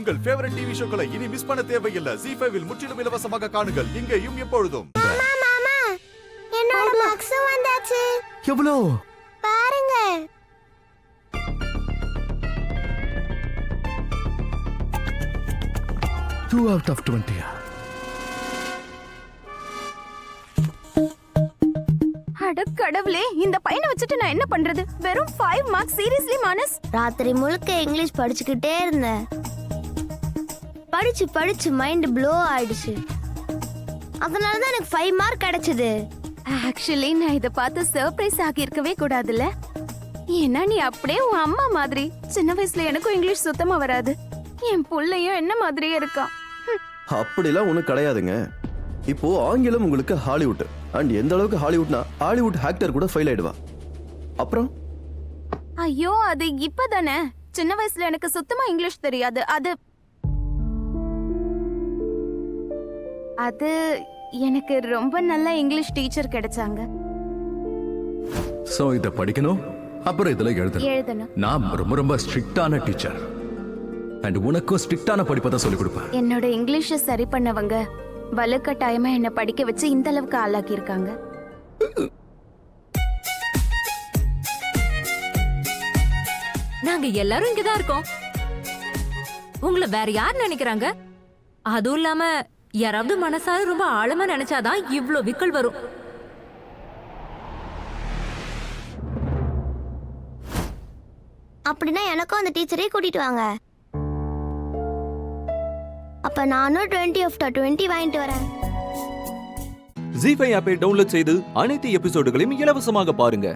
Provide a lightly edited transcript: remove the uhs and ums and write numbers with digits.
உங்கள் favourite TV ஷோக்களை இனி miss பண்ண தேவையில்லை. ஜீ5 இல் முற்றிலும் இலவசமாக காணுங்கள், இங்கேயும் எப்பொழுதும். மாமா என்னோட மார்க்ஸ் வந்தாச்சு. எவ்வளோ பாருங்க. Two out of 20. அட கடவுளே, இந்த பையனை வச்சுட்டு நான் என்ன பண்றது? வெறும் 5 மார்க்ஸ். சீரியஸ்லி மானஸ்? ராத்திரி முழுக்க இங்கிலீஷ் படிச்சுக்கிட்டே இருந்தேன். படிச்சு படிச்சு மைண்ட் ப்ளோ ஆயிடுச்சு. அதனால தான் எனக்கு 5 மார்க் கிடைச்சது. ஆக்சுவலி நான் இத பார்த்து சர்ப்ரைஸ் ஆகி இருக்கவே கூடாதுல்ல. ஏன்னா நீ அப்படியே உன் அம்மா மாதிரி. சின்ன வயசுல எனக்கும் இங்கிலீஷ் சுத்தமா வராது. என் புள்ளையும் என்ன மாதிரியே இருக்கான். அப்படிலாம் ஒன்றும் கிடையாதுங்க. இப்போ ஆங்கிலம் உங்களுக்கு ஹாலிவுட். அண்ட் எந்த அளவுக்கு ஹாலிவுட்னா ஹாலிவுட் ஆக்டர் கூட ஃபெயில் ஆயிடுவா. அப்புறம் ஐயோ, அது இப்பதானே. சின்ன வயசுல எனக்கு சுத்தமா இங்கிலீஷ் தெரியாது. அது எனக்கு ரொம்ப நல்ல இங்கிலீஷ் டீச்சர் கிடைச்சாங்க. சோ இத படிக்கணும், அப்புறம் இதுல எழுதணும். நான் ரொம்ப ரொம்ப ஸ்ட்ரிக்ட்டான டீச்சர். அண்ட் உனக்கும் ஸ்ட்ரிக்ட்டான படிப்பை தான் சொல்லிக் கொடுப்பேன். என்னோட இங்கிலீஷை சரி பண்ணவங்க வலுக்கட்டாயமா என்ன படிக்க வச்சு இந்த அளவுக்கு ஆளாக்கி இருக்காங்க. நாங்க எல்லாரும் இங்கதான் இருக்கோம். உங்களை வேற யார் நினைக்கிறாங்க? அதுவும் இல்லாம யாராவது மனசால ரொம்ப ஆழமா நினைச்சாதான் இவ்ளோ விக்கல் வரும். அப்படின்னா எனக்கும் அந்த டீச்சரே கூட்டிட்டு வாங்க. அப்ப நானும் 20/20 வாங்கிட்டு வரேன். ஜீ5 ஆப்பை டவுன்லோட் செய்து அனைத்து எபிசோடுகளையும் இலவசமாக பாருங்க.